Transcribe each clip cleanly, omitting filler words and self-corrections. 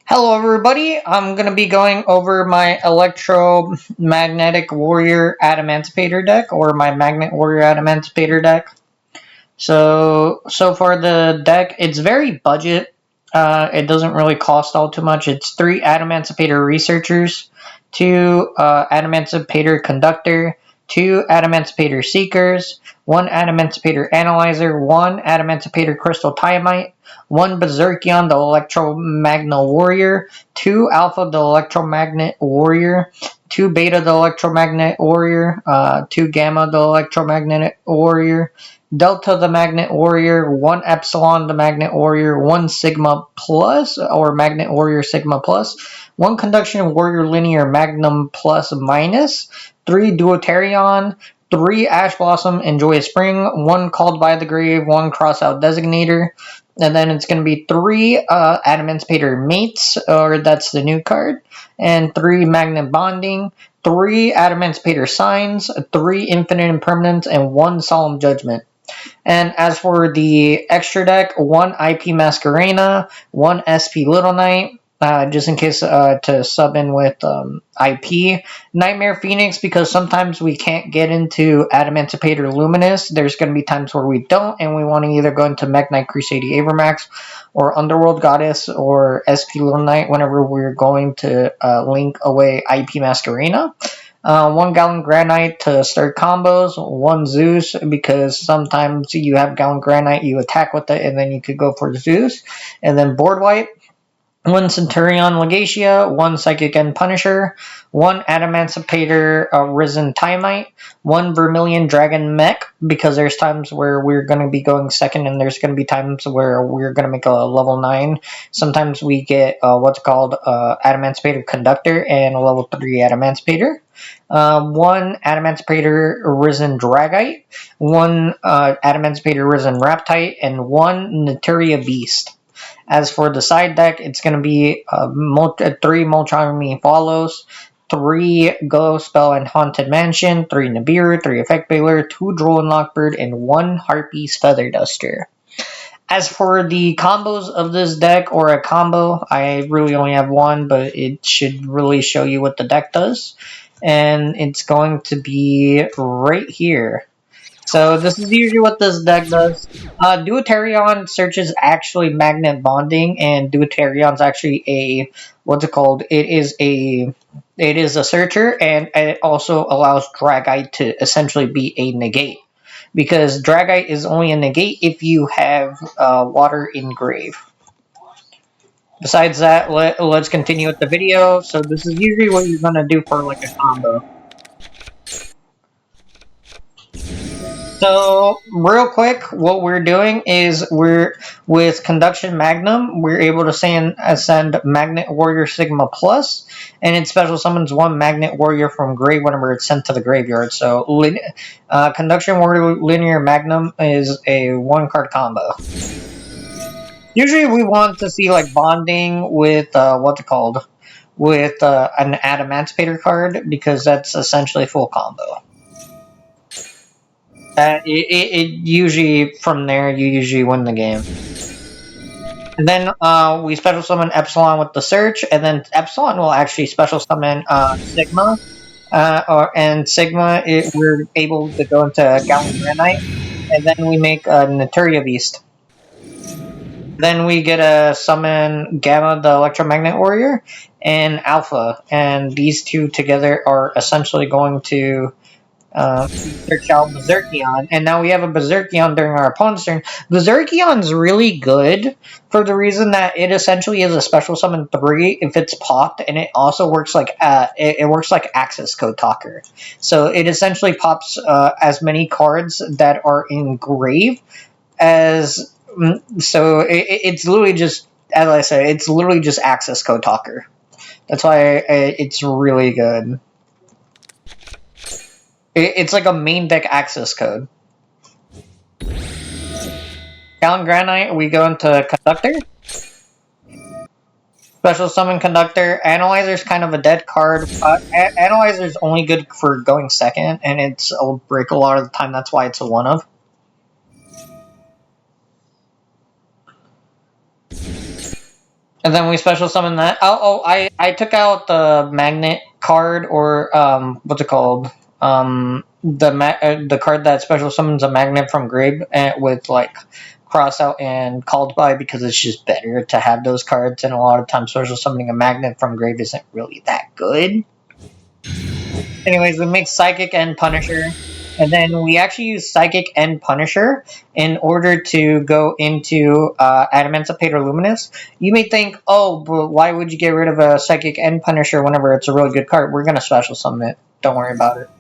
Hello, everybody. I'm going to be going over my Electromagnetic Warrior Adamancipator deck, or my Magnet Warrior Adamancipator deck. So far the deck, it's very budget. It doesn't really cost all too much. It's 3 Adamancipator Researchers, 2 Adamancipator Conductor, 2 Adamancipator Seekers, 1 Adamancipator Analyzer, 1 Adamancipator Crystal Tiamite, 1 Berserkion the Electromagnet Warrior, 2 Alpha the Electromagnet Warrior, 2 Beta the Electromagnet Warrior, 2 Gamma the Electromagnetic Warrior, Delta the Magnet Warrior, 1 Epsilon the Magnet Warrior, 1 Sigma Plus or Magnet Warrior Sigma Plus, 1 Conduction Warrior Linear Magnum Plus Minus, 3 Deuterion, 3 Ash Blossom Enjoy Spring, 1 Called by the Grave, 1 Crossout Designator, and then it's going to be 3 Adamancipator Mates, or that's the new card, and 3 Magnet Bonding, 3 Adamancipator Signs, 3 Infinite Impermanence, and 1 Solemn Judgment. And as for the extra deck, 1 IP Masquerena, 1 SP Little Knight, just in case to sub in with IP. Nightmare Phoenix, because sometimes we can't get into Adamancipator Luminous. There's going to be times where we don't, and we want to either go into Mech Knight Crusading Avermax, or Underworld Goddess, or SP Little Knight whenever we're going to link away IP Masquerena. 1 Gallon Granite to start combos, 1 Zeus, because sometimes you have Gallon Granite, you attack with it, and then you could go for Zeus, and then board wipe. 1 Centurion Legatia, 1 Psychic End Punisher, 1 Adamancipator Risen Tiamite, 1 Vermilion Dragon Mech, because there's times where we're going to be going second, and there's going to be times where we're going to make a level 9. Sometimes we get what's called Adamancipator Conductor and a level 3 Adamancipator. 1 Adamancipator Risen Dragite, 1 Adamancipator Risen Raptite, and 1 Naturia Beast. As for the side deck, it's going to be 3 Molcharmy Follows, 3 Go Spell and Haunted Mansion, 3 Nibiru, 3 Effect Veiler, 2 Droll and Lockbird, and 1 Harpy's Feather Duster. As for the combos of this deck, or a combo, I really only have one, but it should really show you what the deck does. And it's going to be right here. So this is usually what this deck does. Deuterion searches actually magnet bonding, and Deuterion's actually a what's it called? It is a searcher, and it also allows Dragite to essentially be a negate, because Dragite is only a negate if you have water in grave. Besides that, let's continue with the video. So this is usually what you're gonna do for like a combo. So, real quick, what we're doing is with Conduction Magnum, we're able to send Magnet Warrior Sigma Plus, and it special summons 1 Magnet Warrior from grave whenever it's sent to the graveyard. So, Conduction Warrior Linear Magnum is a 1-card combo. Usually we want to see like bonding with, what's it called? With an Adamancipator card, because that's essentially full combo. It usually, from there, you usually win the game. And then we special summon Epsilon with the search, and then Epsilon will actually special summon Sigma. And Sigma, we're able to go into Gallon Granite, and then we make a Naturia Beast. Then we get a summon Gamma, the Electromagnet Warrior, and Alpha, and these two together are essentially going to search out Berserkion, and now we have a Berserkion during our opponent's turn. Berserkion's really good for the reason that it essentially is a special summon 3 if it's popped, and it also works like it works like Access Code Talker. So it essentially pops as many cards that are in grave as. So it's literally just, as I said, it's literally just Access Code Talker. That's why it's really good. It's like a main deck access code. Gallon Granite, we go into Conductor. Special Summon Conductor. Analyzer's kind of a dead card. Analyzer's only good for going second, and it'll break a lot of the time. That's why it's a 1-of. And then we special summon that. I took out the magnet card, or what's it called? The card that special summons a magnet from grave, with like cross out and called by, because it's just better to have those cards. And a lot of times, special summoning a magnet from grave isn't really that good. Anyways, we make Psychic and Punisher. And then we actually use Psychic and Punisher in order to go into Adamancipators Luminous. You may think, oh, but why would you get rid of a Psychic and Punisher whenever it's a really good card? We're going to special summon it. Don't worry about it.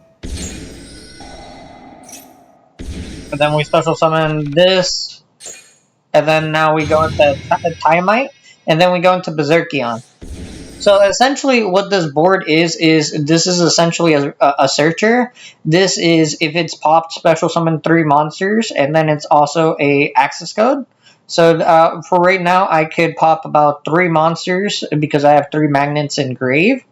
And then we special summon this. And then now we go into Tiamite. And then we go into Berserkion. So essentially what this board is this is essentially a searcher. This is, if it's popped, special summon 3 monsters, and then it's also a access code. So for right now, I could pop about 3 monsters because I have 3 magnets in grave.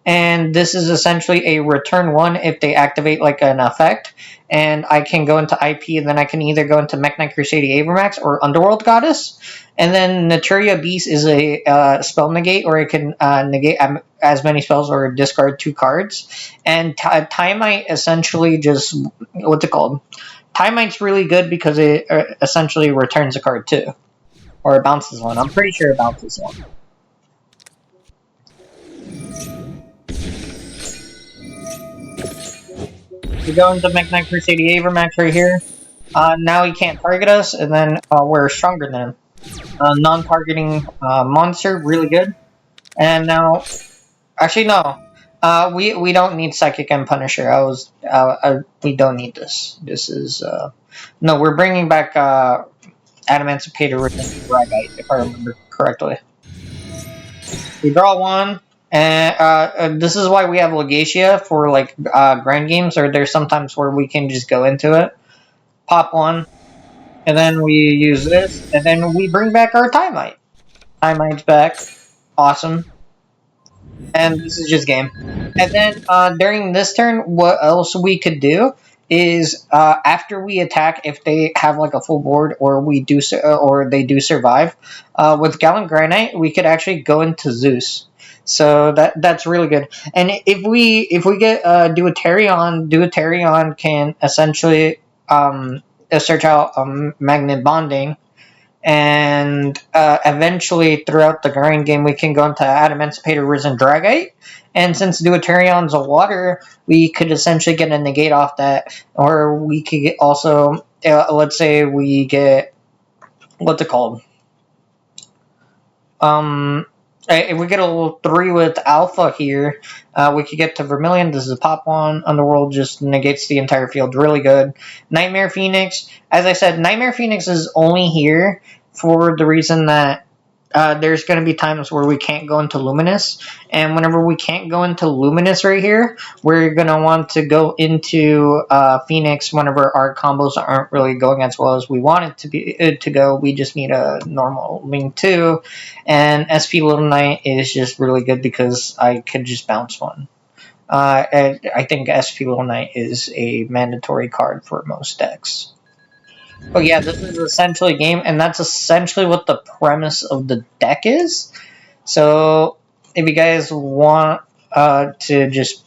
And this is essentially a return 1 if they activate like an effect. And I can go into IP, and then I can either go into Mech Knight Crusader Avermax or Underworld Goddess. And then Naturia Beast is a spell negate, or it can negate as many spells or discard 2 cards. And Tiamite essentially just, what's it called? Tiamite's really good because it essentially returns a card too. Or it bounces one. I'm pretty sure it bounces one. We go into Mech Knight Crusader Avermax right here. Now he can't target us, and then we're stronger than him. Non-targeting monster, really good. And now, actually no, we don't need Psychic and Punisher. We don't need this. This is no. We're bringing back Adamancipator with Dragite, if I remember correctly. We draw 1. And this is why we have Legacia for like grind games, or there's sometimes where we can just go into it, pop 1, and then we use this, and then we bring back our Tiamite. Tiamite's back, awesome. And this is just game. And then during this turn, what else we could do is after we attack, if they have like a full board, or they do survive, with Gallant Granite, we could actually go into Zeus. So that's really good. And if we get Deuterion can essentially search out Magnet Bonding. And eventually, throughout the grind game, we can go into Adamancipator Risen Dragite. And since Deuterion's a water, we could essentially get a negate off that. Or we could get also, let's say we get, what's it called? If we get a little 3 with Alpha here, we could get to Vermilion. This is a pop 1. Underworld just negates the entire field. Really good. Nightmare Phoenix. As I said, Nightmare Phoenix is only here for the reason that there's going to be times where we can't go into Luminous. And whenever we can't go into Luminous right here, we're going to want to go into Phoenix whenever our combos aren't really going as well as we want it to go. We just need a normal Link 2. And SP Little Knight is just really good because I could just bounce 1. I think SP Little Knight is a mandatory card for most decks. But yeah, this is essentially a game, and that's essentially what the premise of the deck is. So if you guys want to just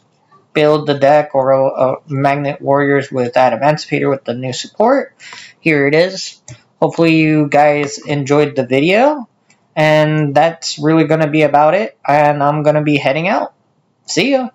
build the deck, or Magnet Warriors with Adamancipator with the new support, here it is. Hopefully you guys enjoyed the video, and that's really going to be about it, and I'm going to be heading out. See ya!